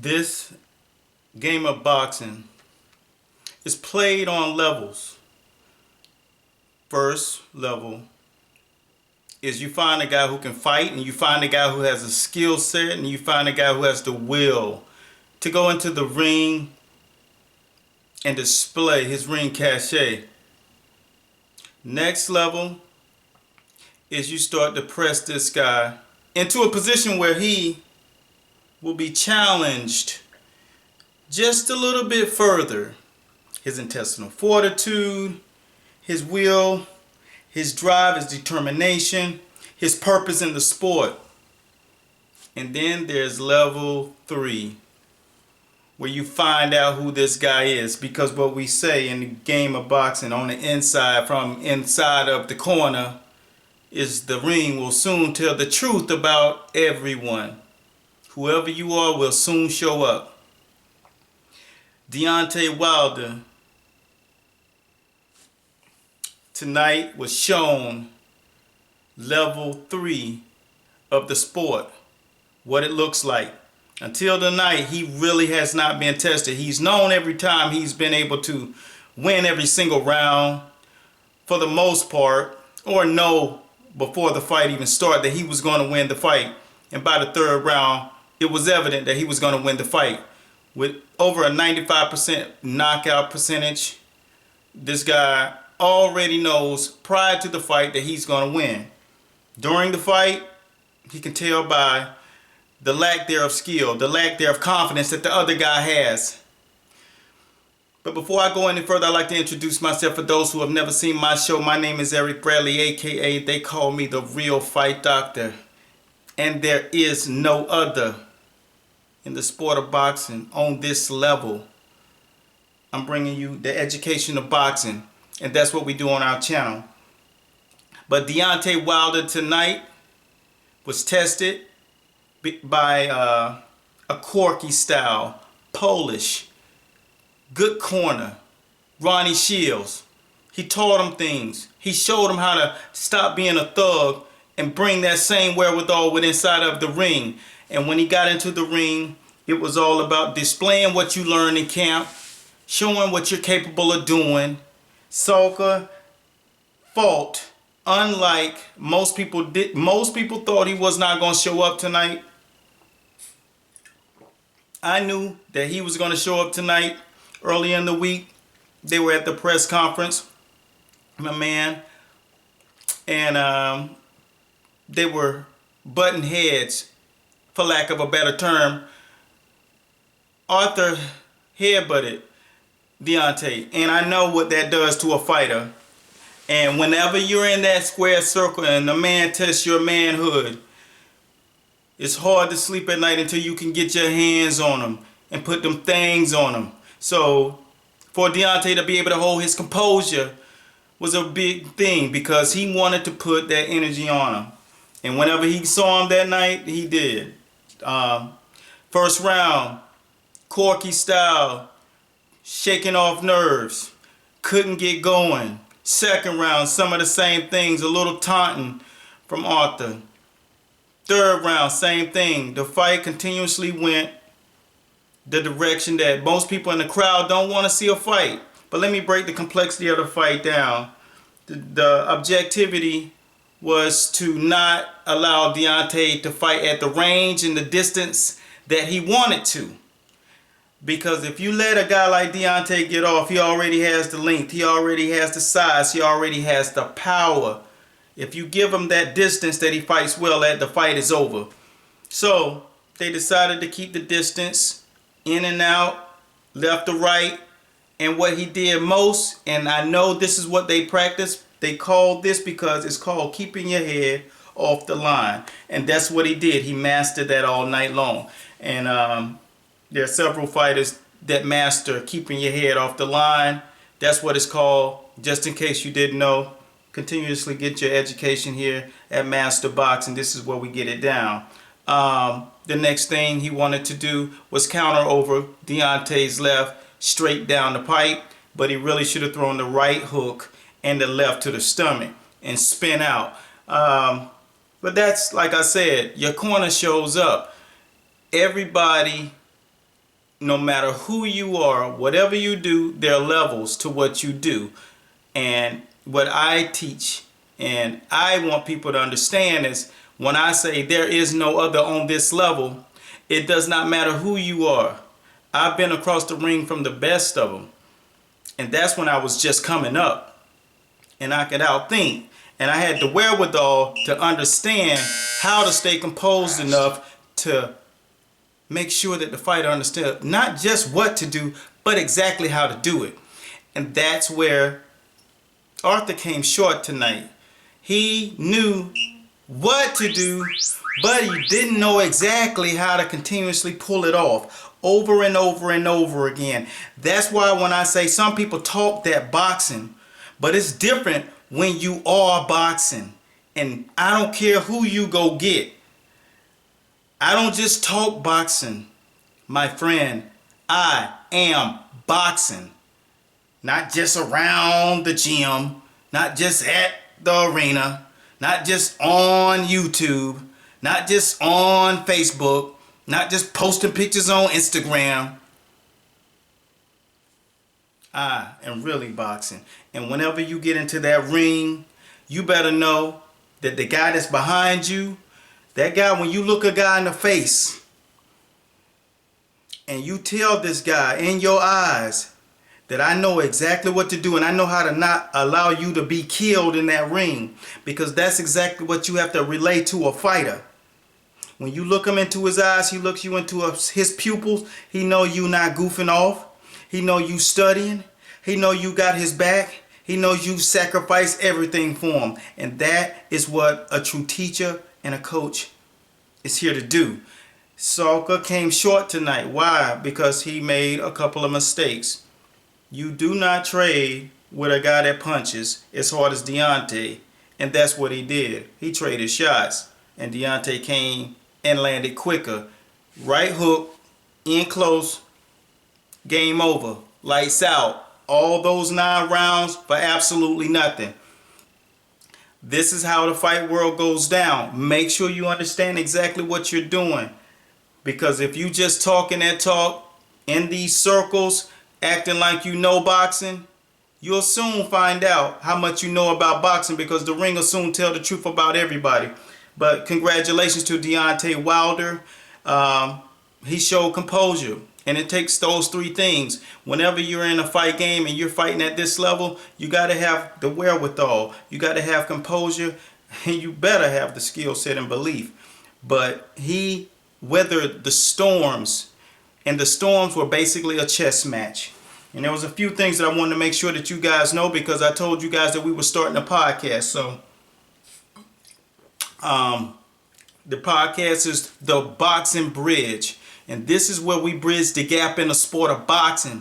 This game of boxing is played on levels. First level is you find a guy who can fight, and you find a guy who has a skill set, and you find a guy who has the will to go into the ring and display his ring cachet. Next level is you start to press this guy into a position where he will be challenged just a little bit further. His intestinal fortitude, his will, his drive, his determination, his purpose in the sport. And then there's level 3, where you find out who this guy is. Because what we say in the game of boxing, on the inside, from inside of the corner, is the ring will soon tell the truth about everyone. Whoever you are will soon show up. Deontay Wilder tonight was shown level 3 of the sport, what it looks like. Until tonight, he really has not been tested. He's known every time he's been able to win every single round for the most part, or know before the fight even started that he was going to win the fight. And by the third round, it was evident that he was going to win the fight. With over a 95% knockout percentage, this guy already knows prior to the fight that he's going to win. During the fight, he can tell by the lack there of skill, the lack there of confidence that the other guy has. But before I go any further, I'd like to introduce myself for those who have never seen my show. My name is Eric Bradley, aka they call me the Real Fight Doctor. And there is no other in the sport of boxing on this level. I'm bringing you the education of boxing, and that's what we do on our channel. But Deontay Wilder tonight was tested by a Corky style, Polish, good corner, Ronnie Shields. He taught him things. He showed him how to stop being a thug and bring that same wherewithal with inside of the ring. And when he got into the ring, it was all about displaying what you learned in camp, showing what you're capable of doing. Szpilka fought unlike most people did. Most people thought he was not going to show up tonight. I knew that he was going to show up tonight. Early in the week, they were at the press conference, my man, and they were butting heads, for lack of a better term. Arthur headbutted Deontay, and I know what that does to a fighter. And whenever you're in that square circle and the man tests your manhood, it's hard to sleep at night until you can get your hands on him and put them things on him. So for Deontay to be able to hold his composure was a big thing, because he wanted to put that energy on him. And whenever he saw him that night, he did. First round, Corky style, shaking off nerves, couldn't get going. Second round, some of the same things, a little taunting from Arthur. Third round, same thing. The fight continuously went the direction that most people in the crowd don't want to see a fight. But let me break the complexity of the fight down. The objectivity was to not allow Deontay to fight at the range and the distance that he wanted to. Because if you let a guy like Deontay get off, he already has the length, he already has the size, he already has the power. If you give him that distance that he fights well at, the fight is over. So they decided to keep the distance, in and out, left to right. And what he did most, and I know this is what they practice, they call this, because it's called keeping your head off the line. And that's what he did. He mastered that all night long. And there are several fighters that master keeping your head off the line. That's what it's called. Just in case you didn't know, continuously get your education here at Master Boxing. This is where we get it down. The next thing he wanted to do was counter over Deontay's left straight down the pipe, but he really should have thrown the right hook and the left to the stomach and spin out. But that's, like I said, your corner shows up. Everybody no matter who you are, whatever you do, there are levels to what you do. And what I teach and I want people to understand is when I say there is no other on this level, it does not matter who you are. I've been across the ring from the best of them. And that's when I was just coming up and I could outthink. And I had the wherewithal to understand how to stay composed enough to make sure that the fighter understood not just what to do, but exactly how to do it. And that's where Arthur came short tonight. He knew what to do, but he didn't know exactly how to continuously pull it off over and over and over again. That's why when I say some people talk that boxing, but it's different when you are boxing. And I don't care who you go get. I don't just talk boxing, my friend. I am boxing. Not just around the gym, not just at the arena, not just on YouTube, not just on Facebook, not just posting pictures on Instagram. I am really boxing. And whenever you get into that ring, you better know that the guy that's behind you, that guy, when you look a guy in the face and you tell this guy in your eyes that I know exactly what to do and I know how to not allow you to be killed in that ring, because that's exactly what you have to relay to a fighter. When you look him into his eyes, he looks you into his pupils, he know you not goofing off. He know you studying. He know you got his back. He knows you sacrifice everything for him. And that is what a true teacher and a coach is here to do. Szpilka came short tonight. Why? Because he made a couple of mistakes. You do not trade with a guy that punches as hard as Deontay. And that's what he did. He traded shots. And Deontay came and landed quicker. Right hook, in close, game over. Lights out. All those 9 rounds for absolutely nothing. This is how the fight world goes down. Make sure you understand exactly what you're doing. Because if you just talking that talk in these circles, acting like you know boxing, you'll soon find out how much you know about boxing, because the ring will soon tell the truth about everybody. But congratulations to Deontay Wilder. He showed composure. And it takes those 3 things. Whenever you're in a fight game and you're fighting at this level, you got to have the wherewithal. You got to have composure. And you better have the skill set and belief. But he weathered the storms. And the storms were basically a chess match. And there was a few things that I wanted to make sure that you guys know, because I told you guys that we were starting a podcast. So the podcast is The Boxing Bridge. And this is where we bridge the gap in the sport of boxing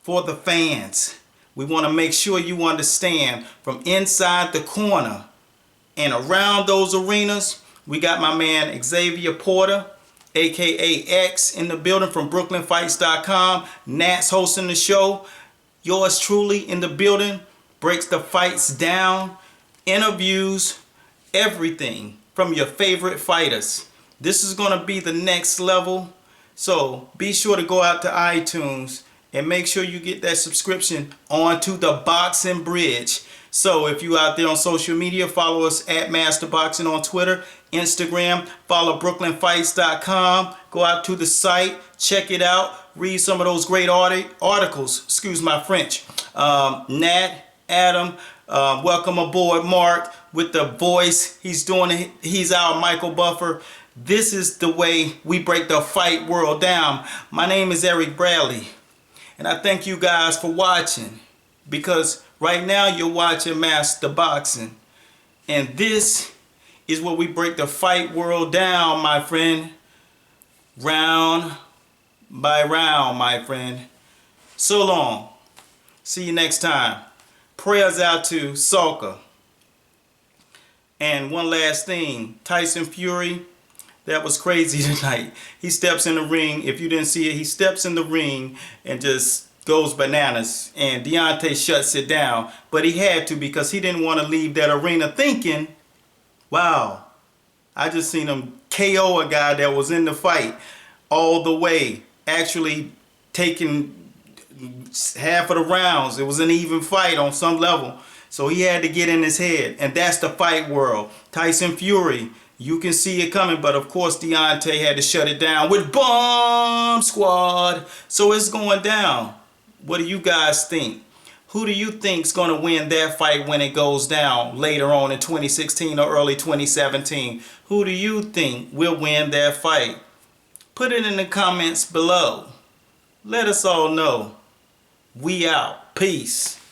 for the fans. We want to make sure you understand from inside the corner and around those arenas. We got my man Xavier Porter, aka X, in the building from BrooklynFights.com. Nat's hosting the show. Yours truly in the building. Breaks the fights down. Interviews. Everything from your favorite fighters. This is going to be the next level. So be sure to go out to iTunes and make sure you get that subscription onto the Boxing Bridge. So if you out there on social media, follow us at Master Boxing on Twitter, Instagram, follow BrooklynFights.com. Go out to the site, check it out, read some of those great articles. Excuse my French. Nat, Adam, welcome aboard Mark with the voice. He's doing it. He's our Michael Buffer. This is the way we break the fight world down. My name is Eric Bradley, and I thank you guys for watching, because right now you're watching Master Boxing, and this is where we break the fight world down, my friend, round by round, my friend. So long. See you next time. Prayers out to Szpilka. And one last thing, Tyson Fury. That was crazy tonight. He steps in the ring. If you didn't see it, he steps in the ring and just goes bananas. And Deontay shuts it down. But he had to, because he didn't want to leave that arena thinking, wow, I just seen him KO a guy that was in the fight all the way. Actually taking half of the rounds. It was an even fight on some level. So he had to get in his head. And that's the fight world. Tyson Fury, you can see it coming. But of course, Deontay had to shut it down with Bomb Squad. So it's going down. What do you guys think? Who do you think's going to win that fight when it goes down later on in 2016 or early 2017? Who do you think will win that fight? Put it in the comments below. Let us all know. We out. Peace.